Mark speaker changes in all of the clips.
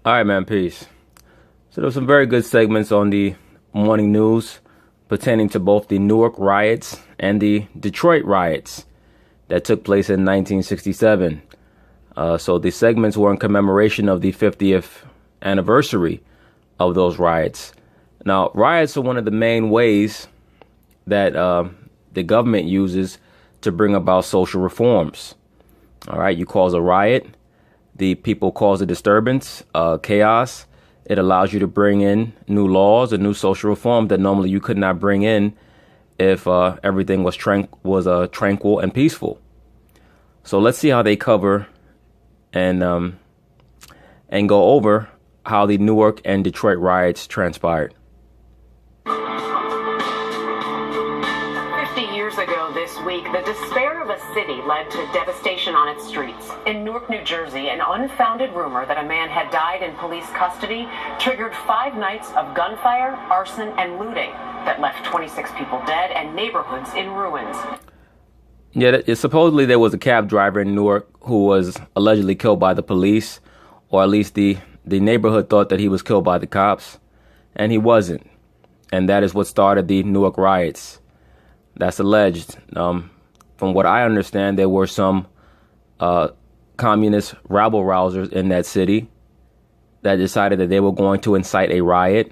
Speaker 1: All right, man. Peace. So there's some very good segments on the morning news pertaining to both the Newark riots and the Detroit riots that took place in 1967. So the segments were in commemoration of the 50th anniversary of those riots. Now, riots are one of the main ways that the government uses to bring about social reforms. All right, you cause a riot. The people cause a disturbance, chaos. It allows you to bring in new laws and new social reform that normally you could not bring in if everything was tranquil and peaceful. So let's see how they cover and go over how the Newark and Detroit riots transpired.
Speaker 2: 50 years ago this week, the despair of a city led to devastation on its streets. In Newark, New Jersey, an unfounded rumor that a man had died in police custody triggered 5 nights of gunfire, arson, and looting that left 26 people dead and neighborhoods in ruins.
Speaker 1: Yeah, supposedly there was a cab driver in Newark who was allegedly killed by the police, or at least the neighborhood thought that he was killed by the cops, and he wasn't. And that is what started the Newark riots. That's alleged. From what I understand, there were some communist rabble-rousers in that city that decided that they were going to incite a riot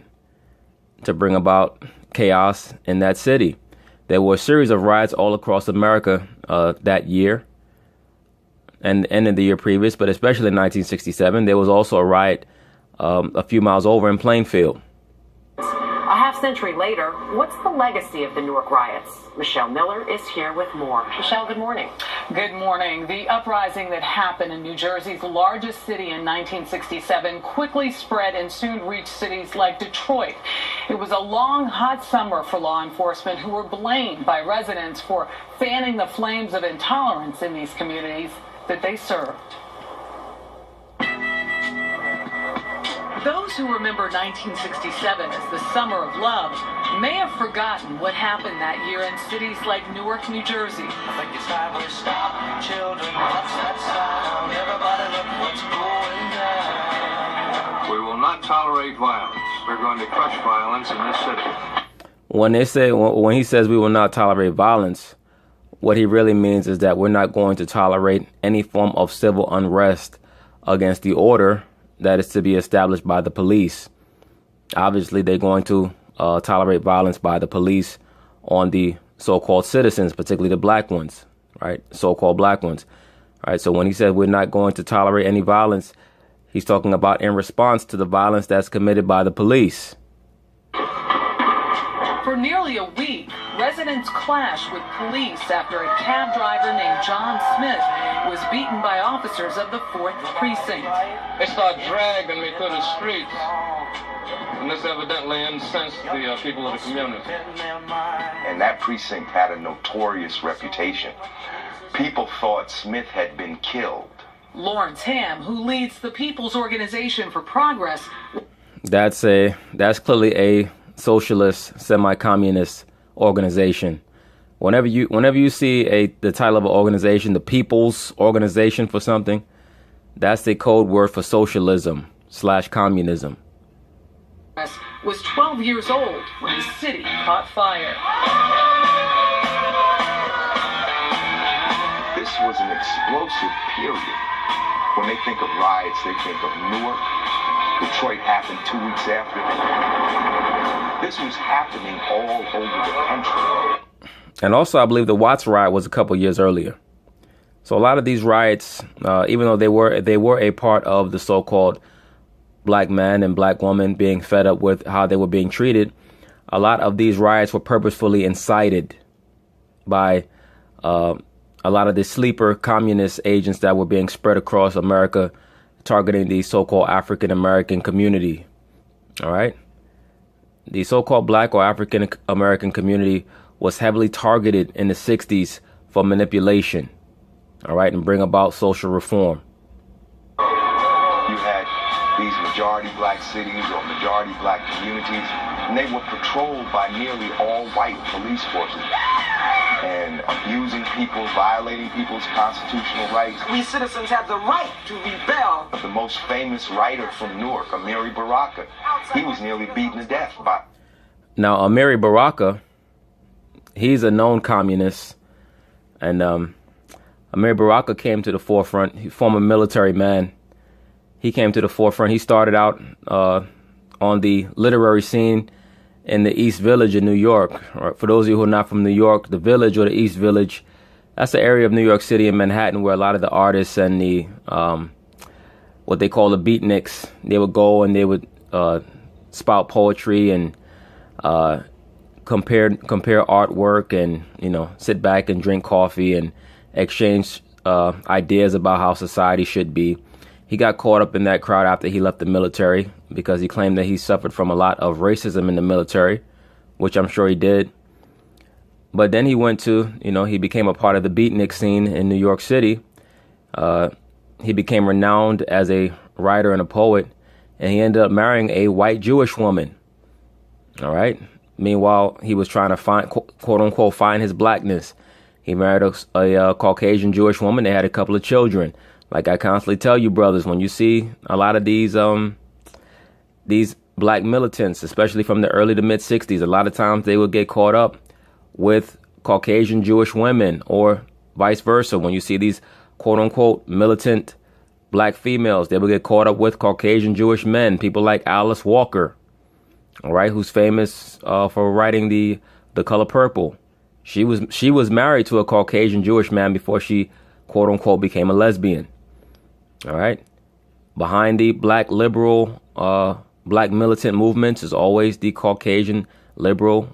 Speaker 1: to bring about chaos in that city. There were a series of riots all across America that year and in the year previous, but especially in 1967. There was also a riot a few miles over in Plainfield.
Speaker 2: A half-century later, what's the legacy of the Newark riots? Michelle Miller is here with more. Michelle, good morning.
Speaker 3: Good morning. The uprising that happened in New Jersey's largest city in 1967 quickly spread and soon reached cities like Detroit. It was a long, hot summer for law enforcement, who were blamed by residents for fanning the flames of intolerance in these communities that they served. Those who remember 1967 as the summer of love may have forgotten what happened that year in cities like Newark, New Jersey.
Speaker 4: I think it's time we stop, children, watch that sound. Everybody look what's going down.
Speaker 5: We will not tolerate violence. We're going to crush violence in this city.
Speaker 1: When he says we will not tolerate violence, what he really means is that we're not going to tolerate any form of civil unrest against the order that is to be established by the police. Obviously, they're going to tolerate violence by the police on the so-called citizens, particularly the black ones, right? So-called black ones, right? So when he said we're not going to tolerate any violence, he's talking about in response to the violence that's committed by the police.
Speaker 3: For nearly a week, residents clashed with police after a cab driver named John Smith was beaten by officers of the 4th Precinct.
Speaker 5: They start dragging me through the streets. And this evidently incensed the people of the community.
Speaker 6: And that precinct had a notorious reputation. People thought Smith had been killed.
Speaker 3: Lawrence Ham, who leads the People's Organization for Progress.
Speaker 1: That's clearly a socialist, semi-communist organization. Whenever you see the title of an organization, the People's Organization for something, that's the code word for socialism/communism.
Speaker 3: Was 12 years old when the city caught fire.
Speaker 6: This was an explosive period. When they think of riots, they think of Newark. Detroit happened 2 weeks after. This was happening all over the country.
Speaker 1: And also, I believe the Watts riot was a couple years earlier. So a lot of these riots, even though they were a part of the so-called black man and black woman being fed up with how they were being treated, a lot of these riots were purposefully incited by a lot of the sleeper communist agents that were being spread across America, targeting the so-called African American community. All right. The so-called black or African American community was heavily targeted in the 60s for manipulation. All right. And bring about social reform.
Speaker 6: You had these majority black cities or majority black communities, and they were patrolled by nearly all white police forces. and abusing people, violating people's constitutional rights.
Speaker 7: We citizens have the right to rebel.
Speaker 6: The most famous writer from Newark, Amiri Baraka, he was nearly beaten to death by...
Speaker 1: Now, Amiri Baraka, he's a known communist, and Amiri Baraka came to the forefront. He's a former military man. He came to the forefront. He started out on the literary scene in the East Village in New York. For those of you who are not from New York, the Village or the East Village, that's the area of New York City and Manhattan where a lot of the artists and the what they call the beatniks, they would go and they would spout poetry and compare artwork and, you know, sit back and drink coffee and exchange ideas about how society should be. He got caught up in that crowd after he left the military because he claimed that he suffered from a lot of racism in the military, which I'm sure he did. But then he went to, you know, he became a part of the beatnik scene in New York City. He became renowned as a writer and a poet, and he ended up marrying a white Jewish woman. All right. Meanwhile, he was trying to find, quote unquote, find his blackness. He married a Caucasian Jewish woman. They had a couple of children. Like I constantly tell you, brothers, when you see a lot of these black militants, especially from the early to mid 60s, a lot of times they would get caught up with Caucasian Jewish women or vice versa. When you see these quote unquote militant black females, they would get caught up with Caucasian Jewish men, people like Alice Walker, all right, who's famous for writing the Color Purple. She was married to a Caucasian Jewish man before she quote unquote became a lesbian. All right. Behind the black liberal, black militant movements is always the Caucasian liberal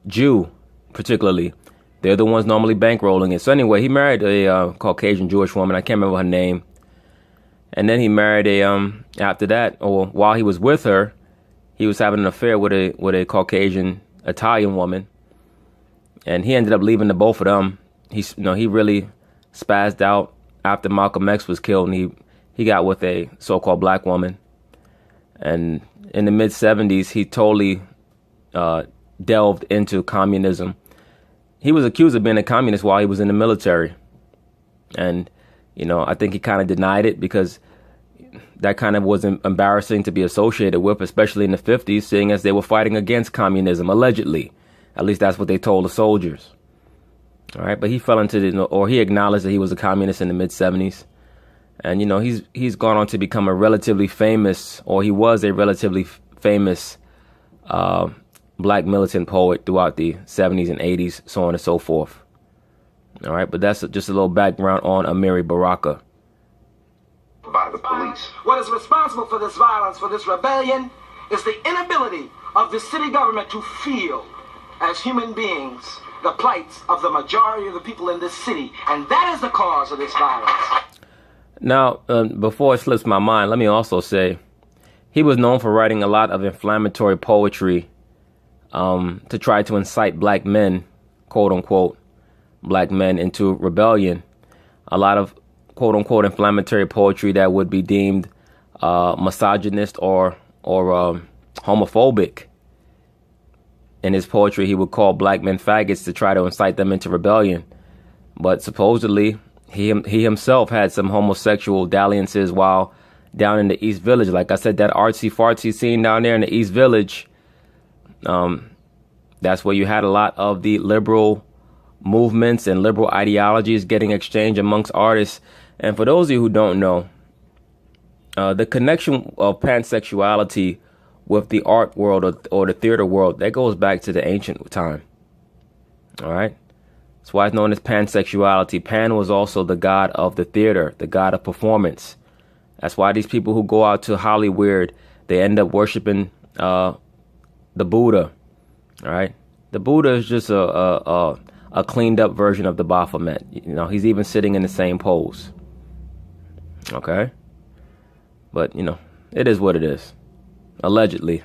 Speaker 1: Jew, particularly. They're the ones normally bankrolling it. So anyway, he married a Caucasian Jewish woman. I can't remember her name. And then he married after that, or while he was with her, he was having an affair with a Caucasian Italian woman. And he ended up leaving the both of them. He really spazzed out after Malcolm X was killed, and he got with a so-called black woman. And in the mid-70s, he totally delved into communism. He was accused of being a communist while he was in the military. And, you know, I think he kind of denied it because that kind of was embarrassing to be associated with, especially in the 50s, seeing as they were fighting against communism, allegedly. At least that's what they told the soldiers. All right, but he fell into or he acknowledged that he was a communist in the mid 70s. And, you know, he's gone on to become a relatively famous, or he was a relatively famous black militant poet throughout the 70s and 80s, so on and so forth. All right, but that's just a little background on Amiri Baraka.
Speaker 6: By the police.
Speaker 7: What is responsible for this violence, for this rebellion, is the inability of the city government to feel, as human beings, the plights of the majority of the people in this city. And that is the cause of this violence. Now,
Speaker 1: before it slips my mind, let me also say he was known for writing a lot of inflammatory poetry to try to incite black men, quote unquote, black men into rebellion. A lot of quote unquote inflammatory poetry that would be deemed misogynist or homophobic. In his poetry, he would call black men faggots to try to incite them into rebellion. But supposedly, he himself had some homosexual dalliances while down in the East Village. Like I said, that artsy-fartsy scene down there in the East Village, that's where you had a lot of the liberal movements and liberal ideologies getting exchanged amongst artists. And for those of you who don't know, the connection of pansexuality with the art world or the theater world, that goes back to the ancient time. All right. That's why it's known as pansexuality. Pan was also the god of the theater, the god of performance. That's why these people who go out to Hollywood, they end up worshiping the Buddha. All right. The Buddha is just a cleaned up version of the Baphomet. You know, he's even sitting in the same pose. Okay. But, you know, it is what it is. Allegedly.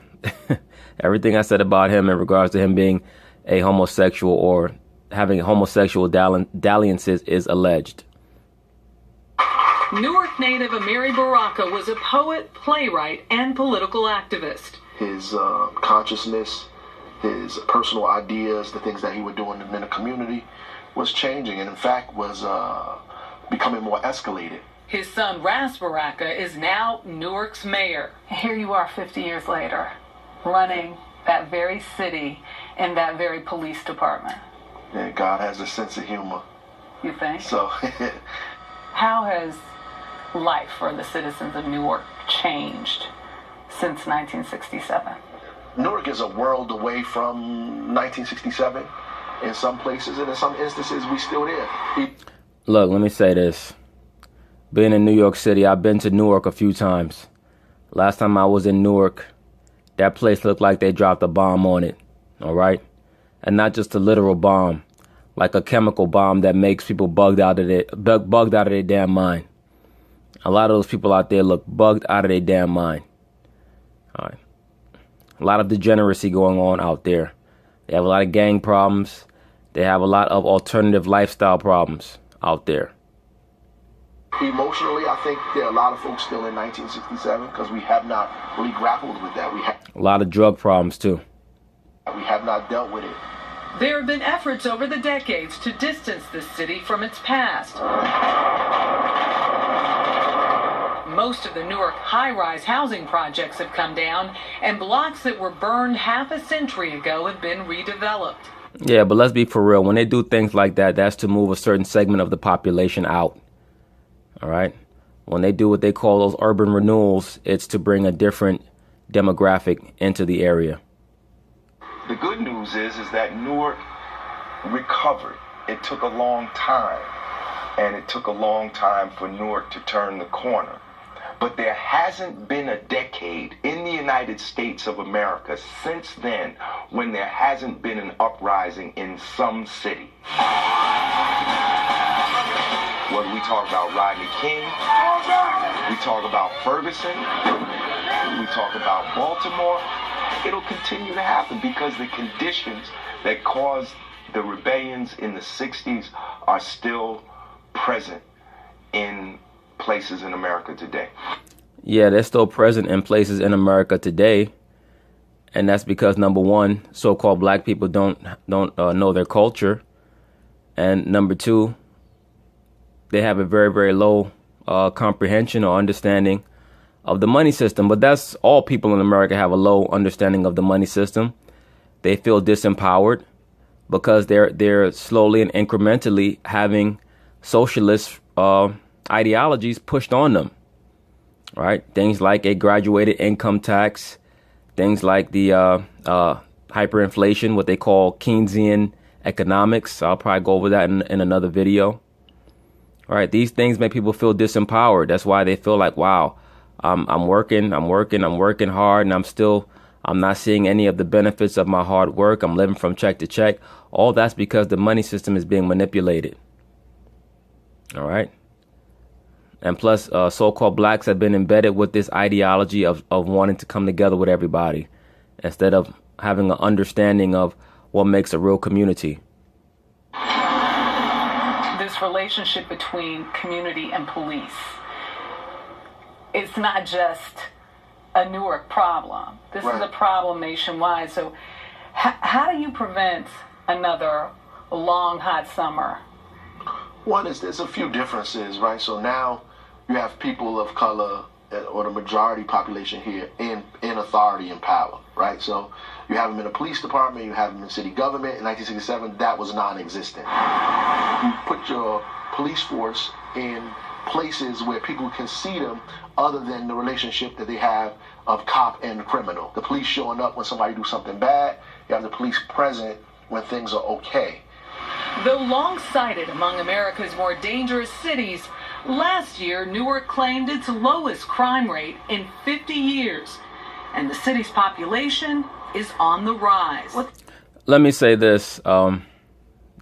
Speaker 1: Everything I said about him in regards to him being a homosexual or having homosexual dalliances is alleged.
Speaker 3: Newark native Amiri Baraka was a poet, playwright, and political activist.
Speaker 8: His consciousness his personal ideas, the things that he would do in the community was changing, and in fact was becoming more escalated.
Speaker 3: His son, Ras Baraka, is now Newark's mayor. Here you are 50 years later, running that very city and that very police department.
Speaker 8: Yeah, God has a sense of humor.
Speaker 3: You think?
Speaker 8: So,
Speaker 3: how has life for the citizens of Newark changed since 1967?
Speaker 8: Newark is a world away from 1967 in some places, and in some instances, we still there.
Speaker 1: Look, let me say this. Being in New York City, I've been to Newark a few times. Last time I was in Newark, that place looked like they dropped a bomb on it, all right? And not just a literal bomb, like a chemical bomb that makes people bugged out of their damn mind. A lot of those people out there look bugged out of their damn mind. All right. A lot of degeneracy going on out there. They have a lot of gang problems. They have a lot of alternative lifestyle problems out there.
Speaker 8: Emotionally, I think there are a lot of folks still in 1967 because we have not really grappled with that.
Speaker 1: A lot of drug problems, too.
Speaker 8: We have not dealt with it.
Speaker 3: There have been efforts over the decades to distance this city from its past. Most of the Newark high-rise housing projects have come down, and blocks that were burned half a century ago have been redeveloped.
Speaker 1: Yeah, but let's be for real. When they do things like that, that's to move a certain segment of the population out. All right? When they do what they call those urban renewals, it's to bring a different demographic into the area.
Speaker 6: The good news is that Newark recovered. It took a long time, and it took a long time for Newark to turn the corner. But there hasn't been a decade in the United States of America since then when there hasn't been an uprising in some city. Whether we talk about Rodney King, we talk about Ferguson, we talk about Baltimore, it'll continue to happen because the conditions that caused the rebellions in the 60s are still present in places in America today.
Speaker 1: Yeah, they're still present in places in America today. And that's because, number one, so-called black people don't know their culture. And number two, they have a very, very low comprehension or understanding of the money system. But that's all people in America have a low understanding of the money system. They feel disempowered because they're slowly and incrementally having socialist ideologies pushed on them. Right? Things like a graduated income tax, things like the hyperinflation, what they call Keynesian economics. I'll probably go over that in another video. All right, these things make people feel disempowered. That's why they feel like, wow, I'm working hard, and I'm not seeing any of the benefits of my hard work. I'm living from check to check. All that's because the money system is being manipulated. All right. And plus, so-called blacks have been embedded with this ideology of wanting to come together with everybody instead of having an understanding of what makes a real community.
Speaker 3: This relationship between community and police, it's not just a Newark problem. This is a problem nationwide. So how do you prevent another long, hot summer?
Speaker 8: One is there's a few differences, right? So now you have people of color, or the majority population here, in authority and power, right? So you have them in the police department, you have them in city government. In 1967, that was non-existent. You put your police force in places where people can see them other than the relationship that they have of cop and criminal. The police showing up when somebody do something bad, you have the police present when things are okay.
Speaker 3: Though long cited among America's more dangerous cities, last year Newark claimed its lowest crime rate in 50 years, and the city's population is on the rise.
Speaker 1: Let me say this.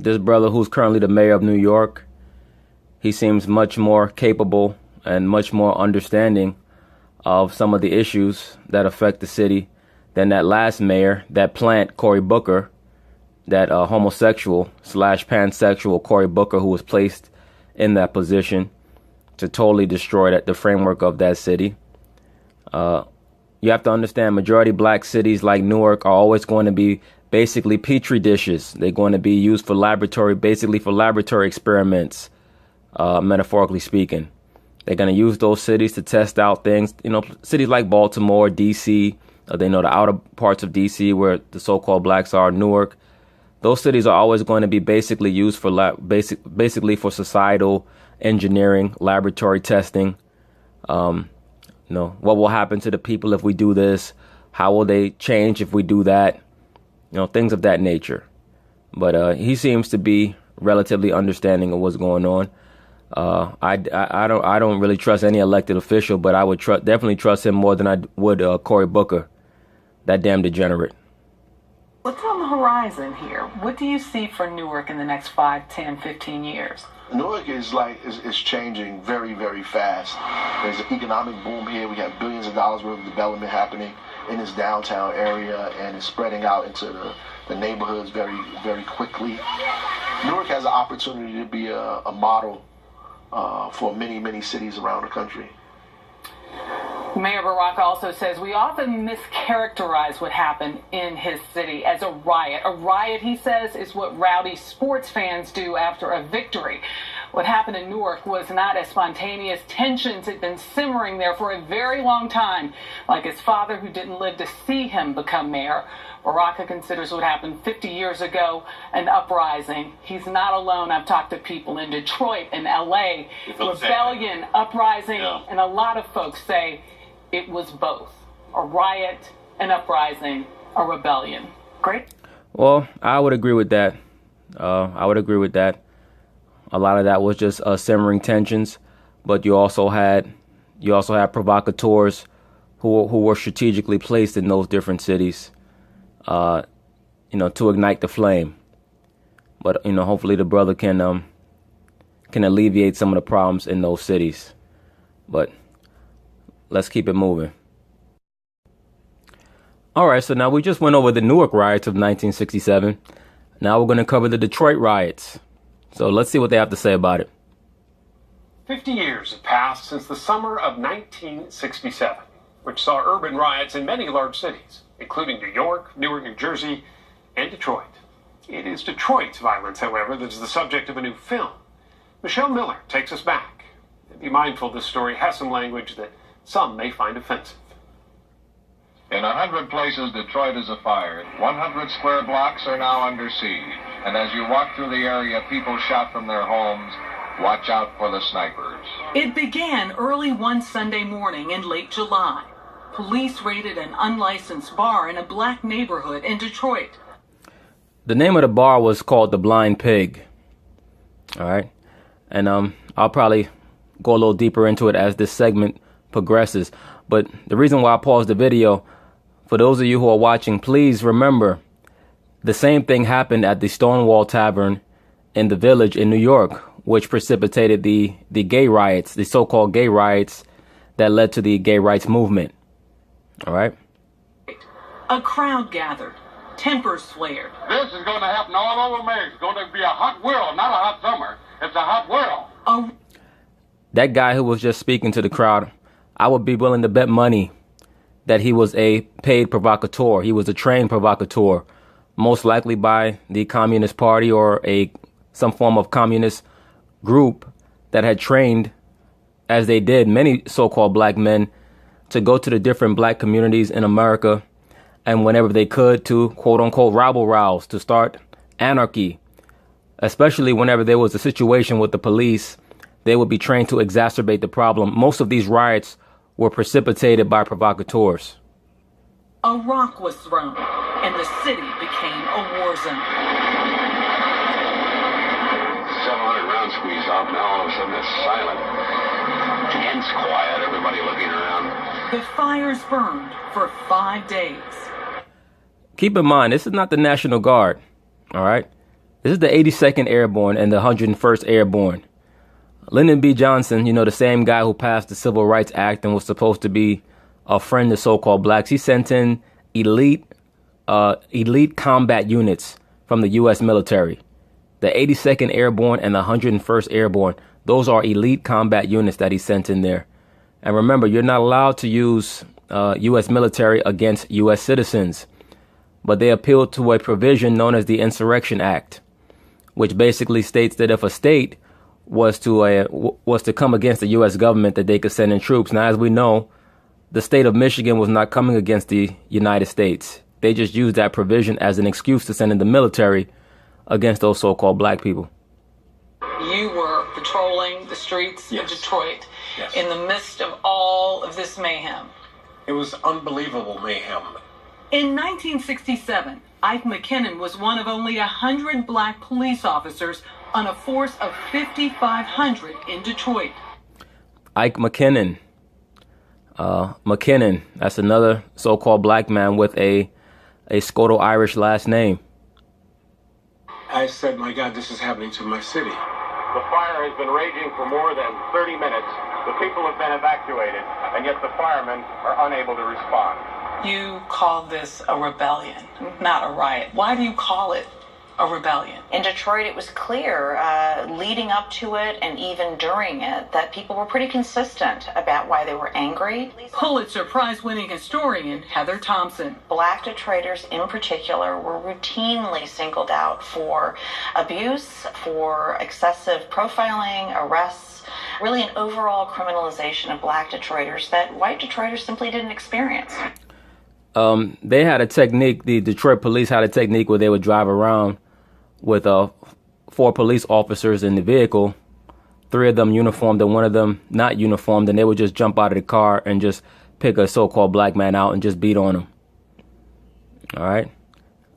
Speaker 1: This brother who's currently the mayor of New York, he seems much more capable and much more understanding of some of the issues that affect the city than that last mayor, that plant, Cory Booker, that homosexual / pansexual Cory Booker, who was placed in that position to totally destroy the framework of that city. You have to understand, majority black cities like Newark are always going to be basically petri dishes. They're going to be used for basically for laboratory experiments, metaphorically speaking. They're going to use those cities to test out things. Cities like Baltimore, D.C., they know the outer parts of D.C. where the so-called blacks are, Newark. Those cities are always going to be basically used for basically for societal engineering, laboratory testing. What will happen to the people if we do this? How will they change if we do that? Things of that nature. But he seems to be relatively understanding of what's going on. I don't really trust any elected official, but I would definitely trust him more than I would Cory Booker, that damn degenerate.
Speaker 3: What's on the horizon here? What do you see for Newark in the next 5, 10, 15 years?
Speaker 8: Newark is changing very, very fast. There's an economic boom here. We have billions of dollars worth of development happening in this downtown area, and it's spreading out into the neighborhoods very, very quickly. Newark has an opportunity to be a model for many, many cities around the country.
Speaker 3: Mayor Barack also says we often mischaracterize what happened in his city as a riot. A riot, he says, is what rowdy sports fans do after a victory. What happened in Newark was not as spontaneous. Tensions had been simmering there for a very long time, like his father who didn't live to see him become mayor. Baraka considers what happened 50 years ago an uprising. He's not alone. I've talked to people in Detroit and L.A. Rebellion, uprising, and a lot of folks say it was both. A riot, an uprising, a rebellion. Great. Well,
Speaker 1: I would agree with that. A lot of that was just simmering tensions, but you also had provocateurs who were strategically placed in those different cities, to ignite the flame. But hopefully the brother can alleviate some of the problems in those cities. But let's keep it moving. All right, so now we just went over the Newark riots of 1967. Now we're going to cover the Detroit riots. So let's see what they have to say about it.
Speaker 9: 50 years have passed since the summer of 1967, which saw urban riots in many large cities, including New York, Newark, New Jersey, and Detroit. It is Detroit's violence, however, that is the subject of a new film. Michelle Miller takes us back. Be mindful this story has some language that some may find offensive.
Speaker 10: In 100 places, Detroit is afire. 100 square blocks are now under siege. And as you walk through the area, people shout from their homes, "Watch out for the snipers."
Speaker 3: It began early one Sunday morning in late July. Police raided an unlicensed bar in a black neighborhood in Detroit.
Speaker 1: The name of the bar was called The Blind Pig. All right. And I'll probably go a little deeper into it as this segment progresses. But the reason why I paused the video, for those of you who are watching, please remember the same thing happened at the Stonewall Tavern in the Village in New York, which precipitated the gay riots, the so-called gay riots that led to the gay rights movement. All right.
Speaker 3: A crowd gathered. Tempers flared.
Speaker 10: This is going to happen all over America. It's going to be a hot world, not a hot summer. It's a hot world.
Speaker 1: That guy who was just speaking to the crowd, I would be willing to bet money that he was a paid provocateur. He was a trained provocateur, most likely by the Communist Party or some form of communist group that had trained, as they did, many so-called black men to go to the different black communities in America and whenever they could to quote-unquote rabble-rouse, to start anarchy, especially whenever there was a situation with the police. They would be trained to exacerbate the problem. Most of these riots were precipitated by provocateurs.
Speaker 3: A rock was thrown, and the city became a war zone.
Speaker 10: 700 rounds squeezed off. Now all of a sudden it's silent. Tense quiet. Everybody looking around.
Speaker 3: The fires burned for 5 days.
Speaker 1: Keep in mind, this is not the National Guard. All right. This is the 82nd Airborne and the 101st Airborne. Lyndon B. Johnson, the same guy who passed the Civil Rights Act and was supposed to be a friend of so-called blacks, he sent in elite combat units from the U.S. military. The 82nd Airborne and the 101st Airborne, those are elite combat units that he sent in there. And remember, you're not allowed to use U.S. military against U.S. citizens. but they appealed to a provision known as the Insurrection Act, which basically states that if a state was to come against the U.S. government, that they could send in troops. Now, as we know, the state of Michigan was not coming against the United States. They just used that provision as an excuse to send in the military against those so-called black people.
Speaker 3: You were patrolling the streets of Detroit in the midst of all of this mayhem.
Speaker 9: It was unbelievable mayhem.
Speaker 3: In 1967, Ike McKinnon was one of only 100 black police officers on a force of 5,500 in Detroit.
Speaker 1: Ike McKinnon. McKinnon, that's another so-called black man with a Scoto-Irish last name.
Speaker 9: I said, my God, this is happening to my city.
Speaker 11: The fire has been raging for more than 30 minutes. The people have been evacuated, and yet the firemen are unable to respond.
Speaker 3: You call this a rebellion, not a riot. Why do you call it a rebellion?
Speaker 2: In Detroit, it was clear, leading up to it and even during it, that people were pretty consistent about why they were angry.
Speaker 3: Pulitzer Prize-winning historian Heather Thompson.
Speaker 2: Black Detroiters in particular were routinely singled out for abuse, for excessive profiling, arrests, really an overall criminalization of black Detroiters that white Detroiters simply didn't experience.
Speaker 1: They had a technique, the Detroit police had a technique where they would drive around with 4 police officers in the vehicle, 3 of them uniformed and 1 of them not uniformed, and they would just jump out of the car and just pick a so-called black man out and just beat on him. All right.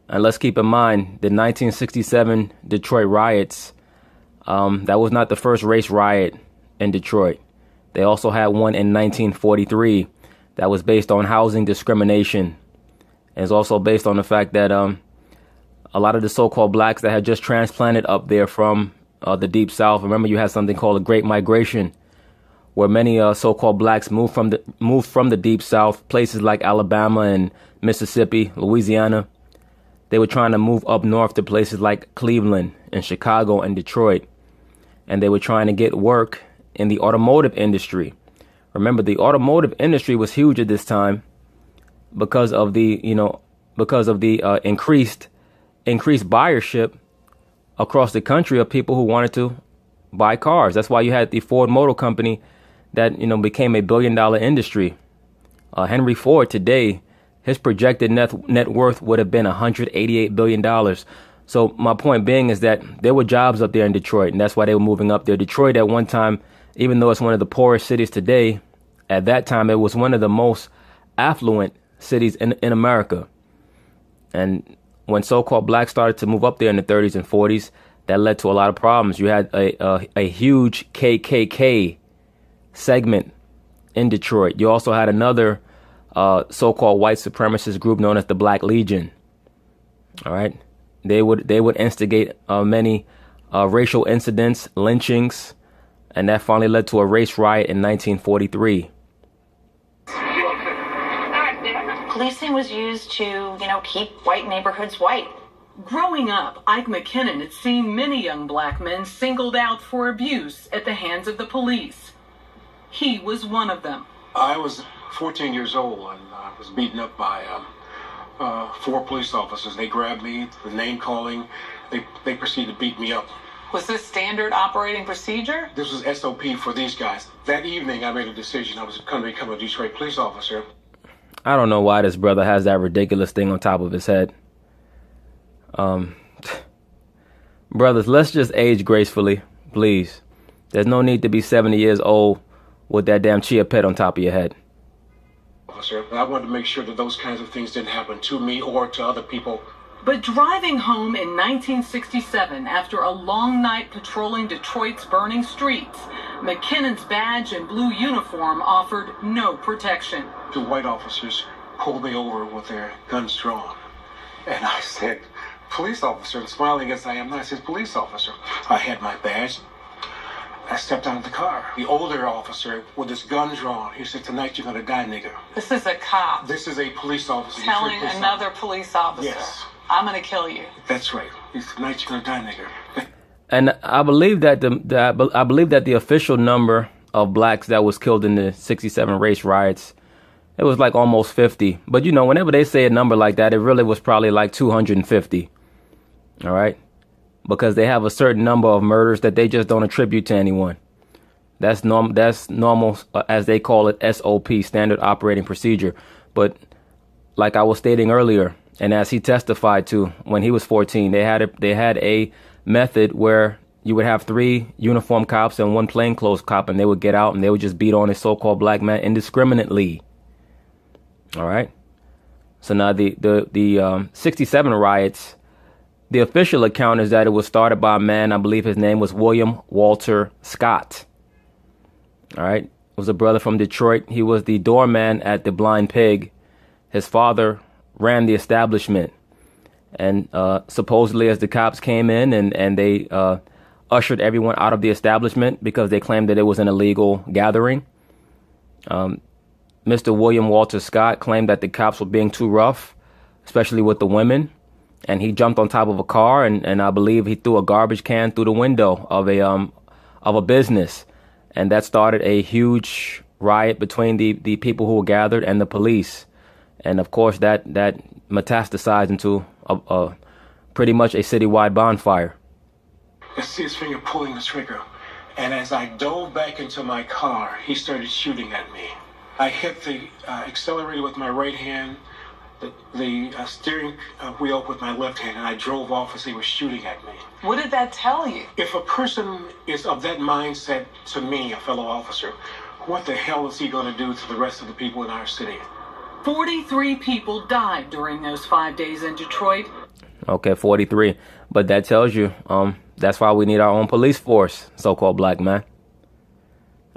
Speaker 1: And let's keep in mind the 1967 Detroit riots. That was not the first race riot in Detroit. They also had one in 1943 that was based on housing discrimination. And it's also based on the fact that a lot of the so-called blacks that had just transplanted up there from the Deep South. Remember, you had something called the Great Migration, where many so-called blacks moved from the Deep South, places like Alabama and Mississippi, Louisiana. They were trying to move up north to places like Cleveland and Chicago and Detroit. And they were trying to get work in the automotive industry. Remember, the automotive industry was huge at this time because of the increased buyership across the country of people who wanted to buy cars. That's why you had the Ford Motor Company that, became a $1 billion industry. Henry Ford today, his projected net worth would have been $188 billion. So my point being is that there were jobs up there in Detroit, and that's why they were moving up there. Detroit at one time, even though it's one of the poorest cities today, at that time it was one of the most affluent cities in America. And when so-called blacks started to move up there in the 30s and 40s, that led to a lot of problems. You had a huge KKK segment in Detroit. You also had another so-called white supremacist group known as the Black Legion. All right. They would instigate many racial incidents, lynchings, and that finally led to a race riot in 1943.
Speaker 2: Policing was used to, keep white neighborhoods white.
Speaker 3: Growing up, Ike McKinnon had seen many young black men singled out for abuse at the hands of the police. He was one of them.
Speaker 9: I was 14 years old and I was beaten up by 4 police officers. They grabbed me, the name calling. They proceeded to beat me up.
Speaker 3: Was this standard operating procedure?
Speaker 9: This was SOP for these guys. That evening, I made a decision. I was going to become a Detroit police officer.
Speaker 1: I don't know why this brother has that ridiculous thing on top of his head. Brothers, let's just age gracefully, please. There's no need to be 70 years old with that damn chia pet on top of your head.
Speaker 9: Officer, I wanted to make sure that those kinds of things didn't happen to me or to other people.
Speaker 3: But driving home in 1967 after a long night patrolling Detroit's burning streets, McKinnon's badge and blue uniform offered no protection.
Speaker 9: 2 white officers pulled me over with their guns drawn. And I said, police officer, and smiling as I am now, I said, police officer. I had my badge. I stepped out of the car. The older officer with his gun drawn, he said, tonight you're gonna die, nigger.
Speaker 3: This is a cop.
Speaker 9: This is a police officer.
Speaker 3: Telling another police officer.
Speaker 9: Yes.
Speaker 3: I'm gonna kill you.
Speaker 9: That's right. He said, tonight you're gonna die, nigger.
Speaker 1: And I believe that the official number of blacks that was killed in the 67 race riots It was like almost 50. But you know, whenever they say a number like that, it really was probably like 250. All right. Because they have a certain number of murders that they just don't attribute to anyone. That's normal, as they call it, SOP, standard operating procedure. But like I was stating earlier, and as he testified to, when he was 14, they had a method where you would have 3 uniformed cops and 1 plainclothes cop, and they would get out and they would just beat on a so-called black man indiscriminately. All right. So now the 67 riots, the official account is that it was started by a man, I believe his name was William Walter Scott. All right. It was a brother from Detroit. He was the doorman at the Blind Pig. His father ran the establishment. And supposedly as the cops came in and they ushered everyone out of the establishment because they claimed that it was an illegal gathering, Mr. William Walter Scott claimed that the cops were being too rough, especially with the women. And he jumped on top of a car and I believe he threw a garbage can through the window of a business. And that started a huge riot between the people who were gathered and the police. And of course, that metastasized into pretty much a citywide bonfire.
Speaker 7: I see his finger pulling the trigger. And as I dove back into my car, he started shooting at me. I hit the accelerator with my right hand, the steering wheel with my left hand, and I drove off as he was shooting at me.
Speaker 3: What did that tell you?
Speaker 7: If a person is of that mindset, to me, a fellow officer, what the hell is he going to do to the rest of the people in our city?
Speaker 3: 43 people died during those 5 days in Detroit.
Speaker 1: Okay, 43. But that tells you, that's why we need our own police force, so-called black man.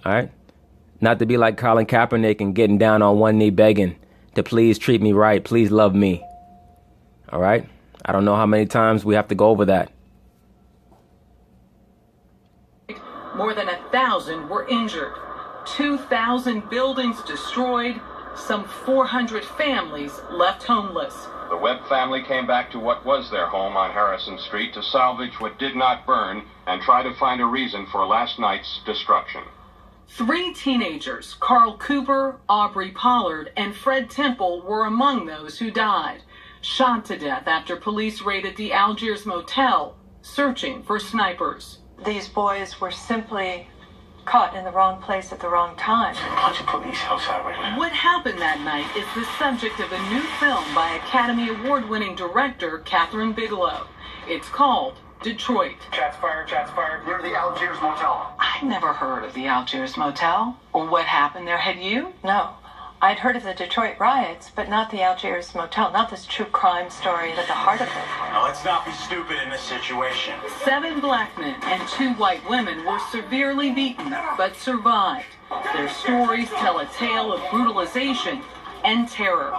Speaker 1: All right? Not to be like Colin Kaepernick and getting down on one knee begging to please treat me right, please love me. All right? I don't know how many times we have to go over that.
Speaker 3: More than 1,000 were injured. 2,000 buildings destroyed. Some 400 families left homeless.
Speaker 10: The Webb family came back to what was their home on Harrison Street to salvage what did not burn and try to find a reason for last night's destruction.
Speaker 3: 3 teenagers, Carl Cooper, Aubrey Pollard, and Fred Temple, were among those who died, shot to death after police raided the Algiers motel, searching for snipers.
Speaker 12: These boys were simply caught in the wrong place at the wrong time.
Speaker 7: A bunch of police outside right now.
Speaker 3: What happened that night is the subject of a new film by Academy Award-winning director Catherine Bigelow. It's called Detroit.
Speaker 7: Shots fired, near the Algiers motel.
Speaker 3: I'd never heard of the Algiers motel or what happened there. Had you?
Speaker 12: No. I'd heard of the Detroit riots, but not the Algiers motel, not this true crime story at the heart of it.
Speaker 7: Now, let's not be stupid in this situation.
Speaker 3: 7 black men and 2 white women were severely beaten, but survived. Their stories tell a tale of brutalization and terror.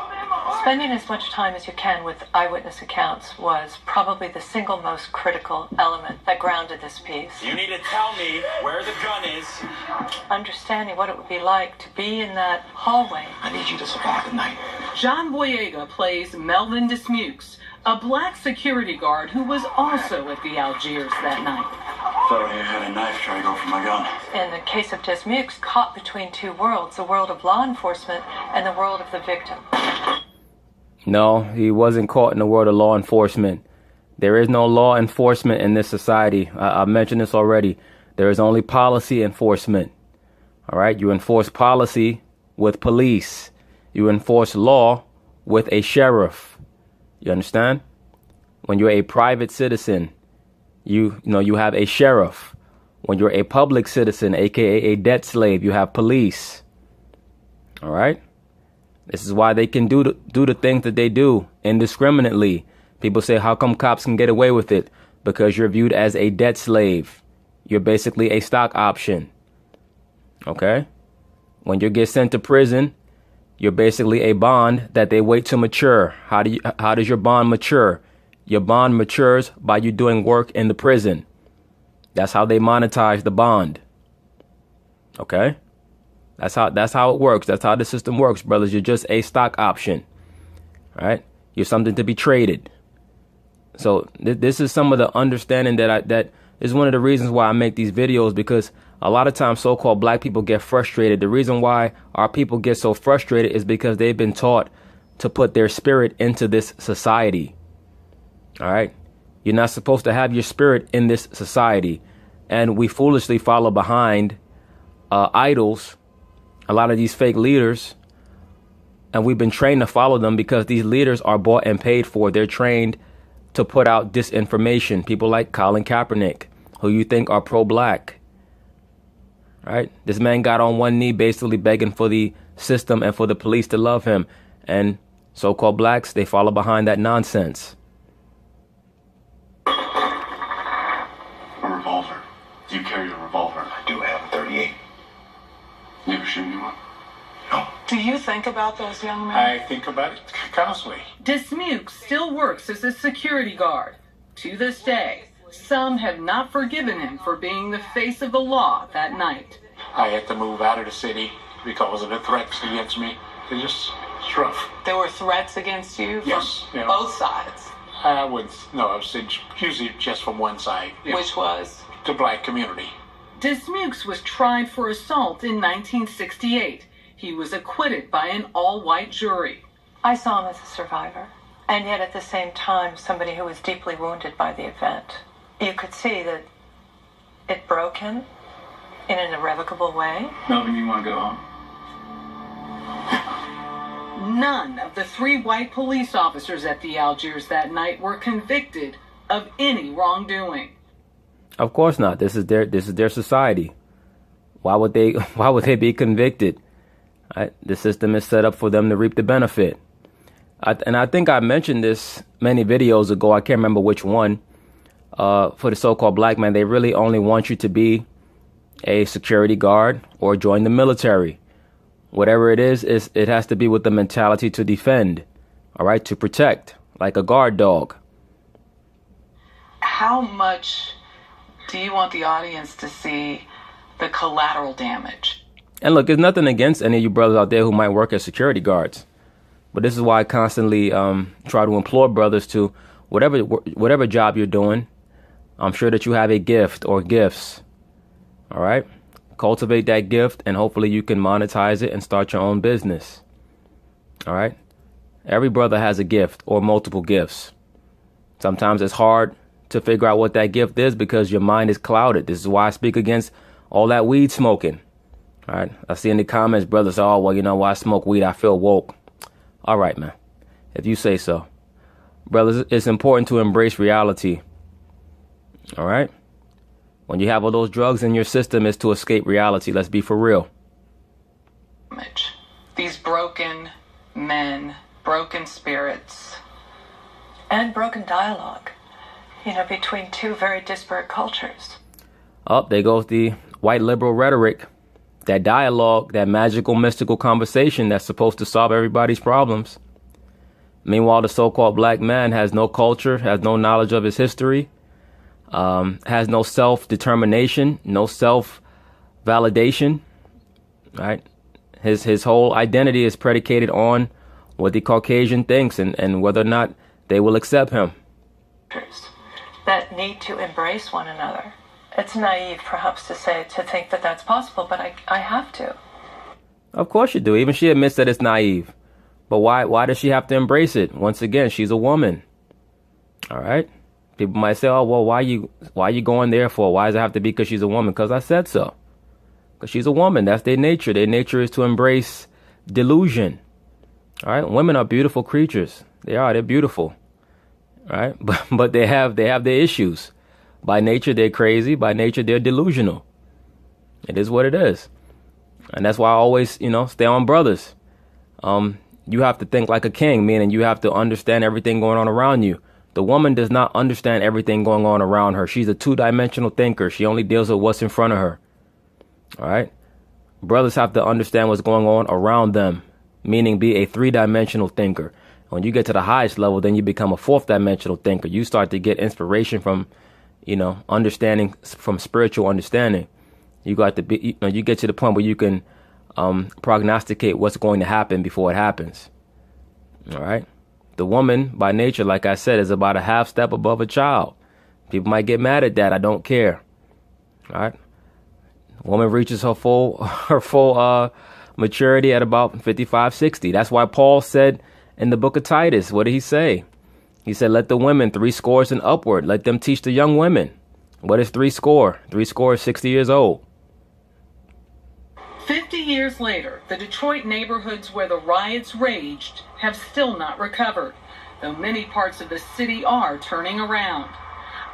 Speaker 12: Spending as much time as you can with eyewitness accounts was probably the single most critical element that grounded this piece.
Speaker 7: You need to tell me where the gun is.
Speaker 12: Understanding what it would be like to be in that hallway.
Speaker 7: I need you to survive the night.
Speaker 3: John Boyega plays Melvin Dismukes, a black security guard who was also at the Algiers that night.
Speaker 7: Fellow here had a knife trying to go for my gun.
Speaker 12: In the case of Dismukes, caught between 2 worlds, the world of law enforcement and the world of the victim.
Speaker 1: No, he wasn't caught in the world of law enforcement. There is no law enforcement in this society. I've mentioned this already. There is only policy enforcement. All right. You enforce policy with police. You enforce law with a sheriff. You understand? When you're a private citizen, you have a sheriff. When you're a public citizen, aka a debt slave, you have police. All right. This is why they can do the things that they do indiscriminately. People say, how come cops can get away with it? Because you're viewed as a debt slave. You're basically a stock option. Okay? When you get sent to prison, you're basically a bond that they wait to mature. How does your bond mature? Your bond matures by you doing work in the prison. That's how they monetize the bond. Okay? That's how it works. That's how the system works, brothers. You're just a stock option, right? You're something to be traded. So this is some of the understanding that is one of the reasons why I make these videos, because A lot of times so-called black people get frustrated. The reason why our people get so frustrated is because they've been taught to put their spirit into this society. All right. You're not supposed to have your spirit in this society. And we foolishly follow behind idols, a lot of these fake leaders. And we've been trained to follow them because these leaders are bought and paid for. They're trained to put out disinformation. People like Colin Kaepernick, who you think are pro-black. Right? This man got on one knee basically begging for the system and for the police to love him. And so-called blacks, they follow behind that nonsense.
Speaker 6: A revolver. Do you carry a revolver? I do have a 38. You ever shoot anyone? No.
Speaker 3: Do you think about those young men?
Speaker 9: I think about it constantly.
Speaker 3: Dismukes still works as a security guard. To this day, some have not forgiven him for being the face of the law that night.
Speaker 9: I had to move out of the city because of the threats against me. It's rough.
Speaker 3: There were threats against you from
Speaker 9: Yes, yeah.
Speaker 3: both sides,
Speaker 9: I would, no, I was usually just from one side. Yeah.
Speaker 3: which was?
Speaker 9: The black community.
Speaker 3: Dismukes was tried for assault in 1968. He was acquitted by an all-white jury.
Speaker 12: I saw him as a survivor, and yet at the same time, somebody who was deeply wounded by the event. You could see that it broke him in an irrevocable way.
Speaker 13: Melvin, you want to go home?
Speaker 3: None of the 3 white police officers at the Algiers that night were convicted of any wrongdoing.
Speaker 1: Of course not. This is their society. Why would they be convicted? Right? The system is set up for them to reap the benefit. And I think I mentioned this many videos ago. I can't remember which one. For the so-called black man, they really only want you to be a security guard or join the military. Whatever it is it has to be with the mentality to defend, all right, to protect, like a guard dog.
Speaker 3: How much do you want the audience to see the collateral damage?
Speaker 1: And look, there's nothing against any of you brothers out there who might work as security guards. But this is why I constantly try to implore brothers to, whatever job you're doing, I'm sure that you have a gift or gifts. All right? Cultivate that gift, and hopefully you can monetize it and start your own business. All right? Every brother has a gift or multiple gifts. Sometimes it's hard to figure out what that gift is because your mind is clouded. This is why I speak against all that weed smoking. All right? I see in the comments, brothers say, oh, well, you know, why I smoke weed? I feel woke. All right, man. If you say so. Brothers, it's important to embrace reality. All right? When you have all those drugs in your system, it's to escape reality. Let's be for real.
Speaker 3: These broken men, broken spirits.
Speaker 12: And broken dialogue, between 2 very disparate cultures.
Speaker 1: Oh, there goes the white liberal rhetoric. That dialogue, that magical, mystical conversation that's supposed to solve everybody's problems. Meanwhile, the so-called black man has no culture, has no knowledge of his history, has no self-determination, no self-validation, right? His whole identity is predicated on what the Caucasian thinks and whether or not they will accept him.
Speaker 12: That need to embrace one another. It's naive, perhaps, to think that that's possible, but I have to.
Speaker 1: Of course you do. Even she admits that it's naive. But why does she have to embrace it? Once again, she's a woman. All right? People might say, oh, well, why you going there for? Why does it have to be because she's a woman? Because I said so. Because she's a woman. That's their nature. Their nature is to embrace delusion. All right? Women are beautiful creatures. They're beautiful. All right? But they have their issues. By nature, they're crazy. By nature, they're delusional. It is what it is. And that's why I always, stay on brothers. You have to think like a king, meaning you have to understand everything going on around you. The woman does not understand everything going on around her. She's a 2-dimensional thinker. She only deals with what's in front of her. All right? Brothers have to understand what's going on around them, meaning be a 3-dimensional thinker. When you get to the highest level, then you become a 4th-dimensional thinker. You start to get inspiration from understanding, from spiritual understanding. You got to be, you get to the point where you can prognosticate what's going to happen before it happens. All right. The woman, by nature, like I said, is about a half step above a child. People might get mad at that. I don't care. All right. Woman reaches her full maturity at about 55, 60. That's why Paul said in the book of Titus, what did he say? He said, let the women 60 and upward, let them teach the young women. What is 60? 60 is 60 years old.
Speaker 3: 50 years later, the Detroit neighborhoods where the riots raged have still not recovered, though many parts of the city are turning around.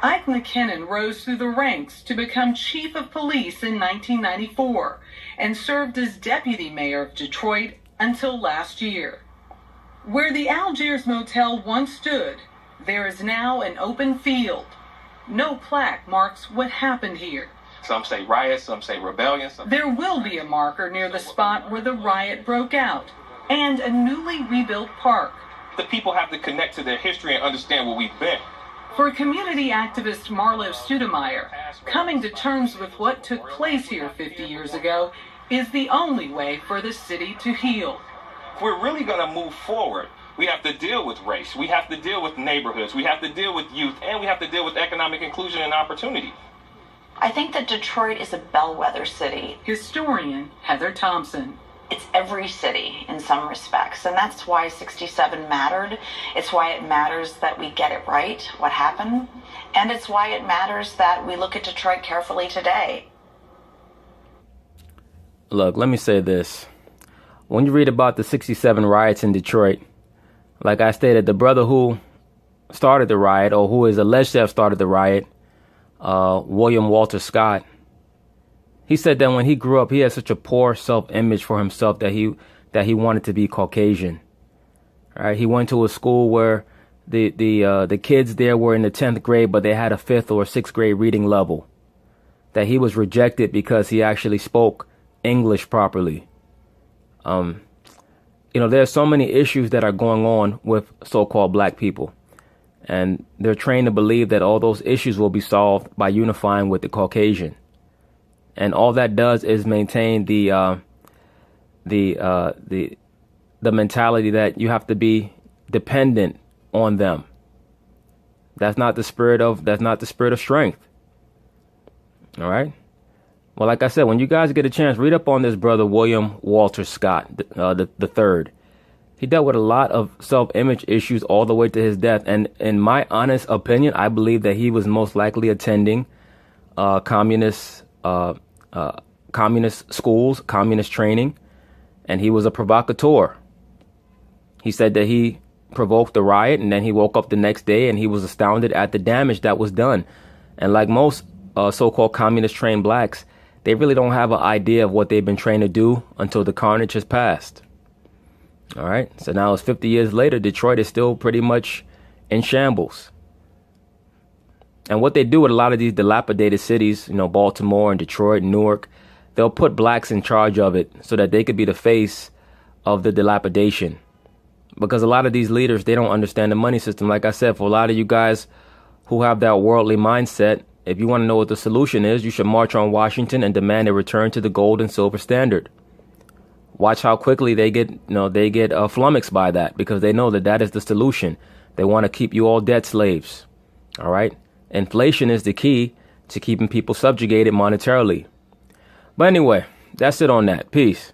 Speaker 3: Ike McKinnon rose through the ranks to become chief of police in 1994 and served as deputy mayor of Detroit until last year. Where the Algiers Motel once stood, there is now an open field. No plaque marks what happened here.
Speaker 13: Some say riots, some say rebellion.
Speaker 3: There will be a marker near the spot where the riot broke out and a newly rebuilt park.
Speaker 13: The people have to connect to their history and understand where we've been.
Speaker 3: For community activist Marlo Studemeyer, coming to terms with what took place here 50 years ago is the only way for the city to heal.
Speaker 13: If we're really going to move forward, we have to deal with race, we have to deal with neighborhoods, we have to deal with youth, and we have to deal with economic inclusion and opportunity.
Speaker 14: I think that Detroit is a bellwether city.
Speaker 3: Historian Heather Thompson.
Speaker 14: It's every city in some respects, and that's why 67 mattered. It's why it matters that we get it right, what happened, and it's why it matters that we look at Detroit carefully today.
Speaker 1: Look, let me say this. When you read about the 67 riots in Detroit, like I stated, the brother who started the riot, or who is alleged to have started the riot, William Walter Scott, he said that when he grew up, he had such a poor self-image for himself that he wanted to be Caucasian. Right? He went to a school where the kids there were in the 10th grade, but they had a 5th or 6th grade reading level. That he was rejected because he actually spoke English properly. There are so many issues that are going on with so-called black people. And they're trained to believe that all those issues will be solved by unifying with the Caucasian. And all that does is maintain the mentality that you have to be dependent on them. That's not the spirit of strength. All right. Well, like I said, when you guys get a chance, read up on this brother William Walter Scott, the third. He dealt with a lot of self-image issues all the way to his death. And in my honest opinion, I believe that he was most likely attending communist schools, communist training, and he was a provocateur. He said that he provoked the riot, and then he woke up the next day and he was astounded at the damage that was done. And like most so-called communist trained blacks, they really don't have an idea of what they've been trained to do until the carnage has passed. All right. So now it's 50 years later, Detroit is still pretty much in shambles. And what they do with a lot of these dilapidated cities, Baltimore and Detroit, Newark, they'll put blacks in charge of it so that they could be the face of the dilapidation. Because a lot of these leaders, they don't understand the money system. Like I said, for a lot of you guys who have that worldly mindset, if you want to know what the solution is, you should march on Washington and demand a return to the gold and silver standard. Watch how quickly they get flummoxed by that, because they know that is the solution. They want to keep you all debt slaves. All right. Inflation is the key to keeping people subjugated monetarily. But anyway, that's it on that. Peace.